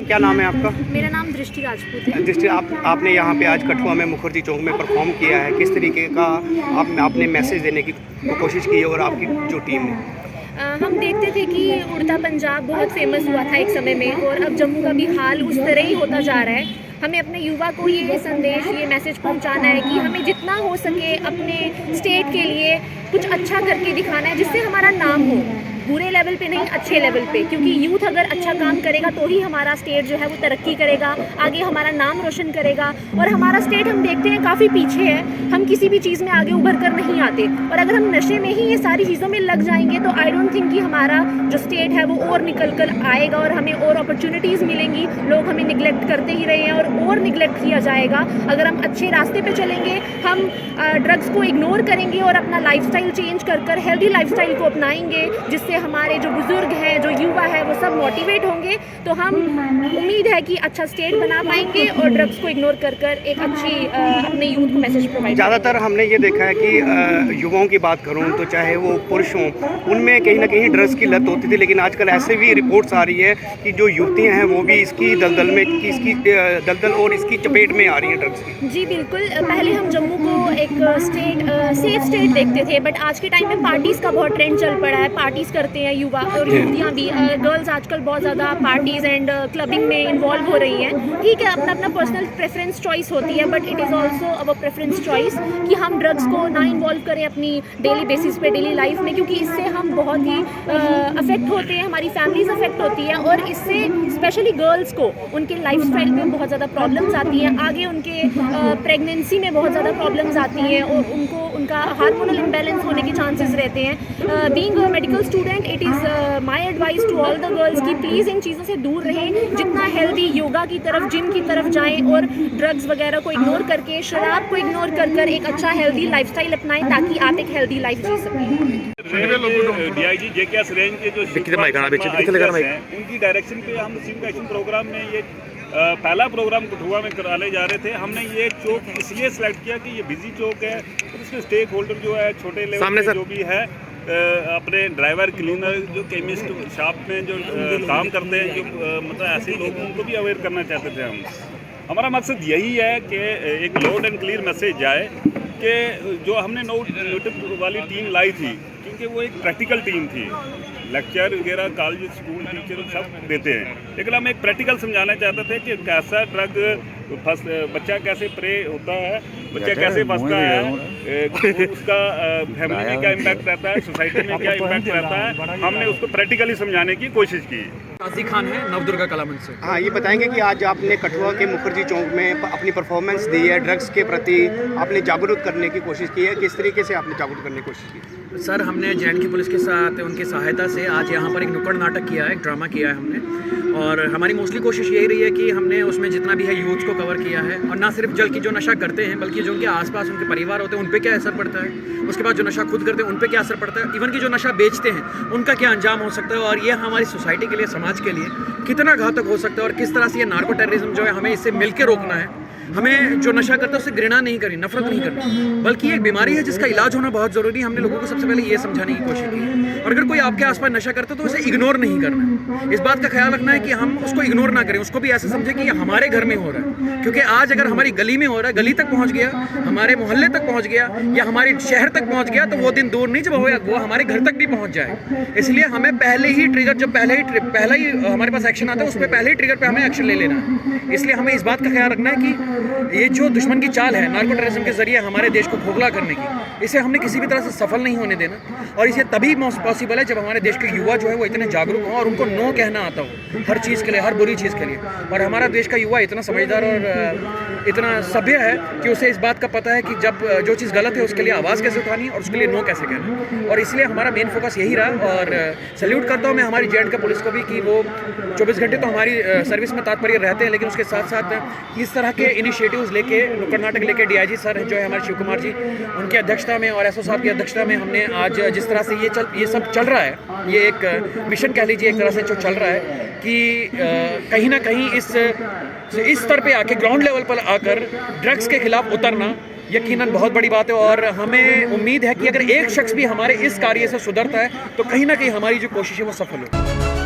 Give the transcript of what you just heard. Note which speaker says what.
Speaker 1: क्या नाम है आपका?
Speaker 2: मेरा नाम दृष्टि राजपूत है।
Speaker 1: दृष्टि, आपने यहाँ पे आज कठुआ में मुखर्जी चौक में परफॉर्म किया है, किस तरीके का आपने मैसेज देने की कोशिश की और आपकी जो टीम ने?
Speaker 2: हम देखते थे कि उड़ता पंजाब बहुत फेमस हुआ था एक समय में, और अब जम्मू का भी हाल उस तरह ही होता जा रहा है। हमें अपने युवा को ये संदेश, ये मैसेज पहुंचाना है कि हमें जितना हो सके अपने स्टेट के लिए कुछ अच्छा करके दिखाना है, जिससे हमारा नाम हो, बुरे लेवल पे नहीं, अच्छे लेवल पे। क्योंकि यूथ अगर अच्छा काम करेगा तो ही हमारा स्टेट जो है वो तरक्की करेगा, आगे हमारा नाम रोशन करेगा। और हमारा स्टेट हम देखते हैं काफ़ी पीछे है, हम किसी भी चीज़ में आगे उभर कर नहीं आते। और अगर हम नशे में ही ये सारी चीज़ों में लग जाएंगे तो आई डोंट थिंक कि हमारा जो स्टेट है वो और निकल कर आएगा और हमें और अपॉर्चुनिटीज़ मिलेंगी। लोग हमें निगलेक्ट करते ही रहे हैं और निगलेक्ट किया जाएगा। अगर हम अच्छे रास्ते पे चलेंगे, हम ड्रग्स को इग्नोर करेंगे और अपना लाइफस्टाइल चेंज कर हेल्दी लाइफस्टाइल को अपनाएंगे, जिससे हमारे जो बुजुर्ग हैं, जो युवा है, वो सब मोटिवेट होंगे, तो हम उम्मीद है कि अच्छा स्टेट बना पाएंगे और ड्रग्स को इग्नोर कर एक अच्छी अपने यूथ को मैसेज प्रोवाइड।
Speaker 1: ज़्यादातर हमने ये देखा है कि युवाओं की बात करूँ तो चाहे वो पुरुष हों, उनमें कहीं ना कहीं ड्रग्स की लत होती थी, लेकिन आजकल ऐसे भी रिपोर्ट्स आ रही है कि जो युवतियाँ हैं वो भी इसकी दलदल और इसकी चपेट में आ रही हैं ड्रग्स की।
Speaker 2: जी बिल्कुल। पहले हम जम्मू को एक सेफ स्टेट देखते थे, बट आज के टाइम में पार्टीज़ का बहुत ट्रेंड चल पड़ा है। पार्टीज़ करते हैं युवा और युवतियाँ भी। गर्ल्स आजकल बहुत ज़्यादा पार्टीज़ एंड क्लबिंग में इन्वॉल्व हो रही हैं। ठीक है, अपना अपना पर्सनल प्रेफरेंस चॉइस होती है, but it is also our preference choice कि हम ड्रग्स को ना इन्वॉल्व करें अपनी डेली बेसिस पे, डेली लाइफ में, क्योंकि इससे हम बहुत ही अफेक्ट होते हैं, हमारी फैमिलीज अफेक्ट होती है, और इससे स्पेशली गर्ल्स को उनके लाइफस्टाइल में बहुत ज़्यादा प्रॉब्लम्स आती हैं। आगे उनके प्रेगनेंसी में बहुत ज़्यादा प्रॉब्लम्स आती हैं और उनका हार्मोनल इम्बैलेंस होने के चांसेस रहते हैं। Being a medical student, it is my advice to all the girls कि प्लीज़ इन चीज़ों से दूर रहें, जितना हेल्दी योगा की तरफ, जिम की तरफ जाएं और ड्रग्स वगैरह को इग्नोर करके, शराब को इग्नोर कर एक अच्छा हेल्दी लाइफस्टाइल अपनाएं, ताकि आप एक हेल्दी लाइफ जी सकें।
Speaker 3: डीआईजी जेकेएस रेंज के जो उनकी डायरेक्शन पे हम सिविक एक्शन प्रोग्राम में ये पहला प्रोग्राम कठुआ में कराने जा रहे थे। हमने ये चौक इसलिए सेलेक्ट किया कि ये बिजी चौक है, और इसमें स्टेक होल्डर जो है छोटे लेवल पे जो भी है, अपने ड्राइवर, क्लीनर, जो केमिस्ट शॉप में जो काम करते हैं, जो मतलब ऐसे लोग, उनको भी अवेयर करना चाहते थे हम। हमारा मकसद यही है कि एक लाउड एंड क्लियर मैसेज जाए कि जो हमने यूट्यूब वाली टीम लाई थी, क्योंकि वो एक प्रैक्टिकल टीम थी, लेक्चर वगैरह कॉलेज स्कूल टीचर सब देते हैं, लेकिन हम एक प्रैक्टिकल समझाना चाहते थे कि कैसा ड्रग बच्चा कैसे प्रे होता है, बच्चा कैसे फंसता है, उसका फैमिली में क्या इम्पैक्ट रहता है, सोसाइटी में क्या इम्पैक्ट रहता है। हमने उसको प्रैक्टिकली समझाने की कोशिश की।
Speaker 4: काजी खान है, नवदुर्गा कलामंच से।
Speaker 1: हाँ, ये बताएंगे कि आज आपने कठुआ के मुखर्जी चौक में अपनी परफॉर्मेंस दी है, ड्रग्स के प्रति आपने जागरूक करने की कोशिश की है, किस तरीके से आपने जागरूक करने की कोशिश की?
Speaker 4: सर, हमने जे.एंड.के पुलिस के साथ उनकी सहायता से आज यहाँ पर एक नुक्कड़ नाटक किया है, एक ड्रामा किया है हमने, और हमारी मोस्टली कोशिश यही रही है कि हमने उसमें जितना भी है यूथ को कवर किया है, और ना सिर्फ जल की जो नशा करते हैं, बल्कि जो उनके आसपास उनके परिवार होते हैं उन पे क्या असर पड़ता है, उसके बाद जो नशा खुद करते हैं उन पे क्या असर पड़ता है, इवन कि जो नशा बेचते हैं उनका क्या अंजाम हो सकता है, और ये हमारी सोसाइटी के लिए, समाज के लिए कितना घातक हो सकता है, और किस तरह से ये नार्को टेररिज्म जो है हमें इससे मिल के रोकना है। हमें जो नशा करता है उससे घृणा नहीं करनी, नफरत नहीं करनी, बल्कि एक बीमारी है जिसका इलाज होना बहुत ज़रूरी है। हमने लोगों को सबसे पहले ये समझाने की कोशिश की है, और अगर कोई आपके आसपास नशा करता है तो उसे इग्नोर नहीं करना। इस बात का ख्याल रखना है कि हम उसको इग्नोर ना करें, उसको भी ऐसे समझें कि ये हमारे घर में हो रहा है, क्योंकि आज अगर हमारी गली में हो रहा है, गली तक पहुँच गया, हमारे मोहल्ले तक पहुँच गया, या हमारे शहर तक पहुँच गया, तो वो दिन दूर नहीं जब वो हमारे घर तक भी पहुँच जाए। इसलिए हमें पहले ही ट्रिगर, जब पहला ही हमारे पास एक्शन आता है, उस पर पहले ही ट्रिगर पर हमें एक्शन ले लेना है। इसलिए हमें इस बात का ख्याल रखना है कि ये जो दुश्मन की चाल है नार्को टेररिज्म के जरिए हमारे देश को खोखला करने की, इसे हमने किसी भी तरह से सफल नहीं होने देना, और इसे तभी पॉसिबल है जब हमारे देश के युवा जो है वो इतने जागरूक हों और उनको नो कहना आता हो हर चीज़ के लिए, हर बुरी चीज़ के लिए। और हमारा देश का युवा इतना समझदार और इतना सभ्य है कि उसे इस बात का पता है कि जब जो चीज़ गलत है उसके लिए आवाज़ कैसे उठानी है और उसके लिए नो कैसे कहना, और इसलिए हमारा मेन फोकस यही रहा। और सैल्यूट करता हूँ मैं हमारी जे.एंड.के पुलिस को भी कि वो 24 घंटे तो हमारी सर्विस में तात्पर्य रहते हैं, लेकिन उसके साथ साथ इस तरह के इनिशिएटिव्स लेके, नुक्कड़ नाटक लेके, डीआईजी सर जो है हमारे शिव कुमार जी, उनकी अध्यक्षता में और एसओ साहब की अध्यक्षता में हमने आज जिस तरह से ये सब चल रहा है, ये एक मिशन कह लीजिए एक तरह से जो चल रहा है कि कहीं ना कहीं इस स्तर पे आके, ग्राउंड लेवल पर आकर ड्रग्स के खिलाफ उतरना यकीनन बहुत बड़ी बात है। और हमें उम्मीद है कि अगर एक शख्स भी हमारे इस कार्य से सुधरता है तो कहीं ना कहीं हमारी जो कोशिश है वो सफल हो।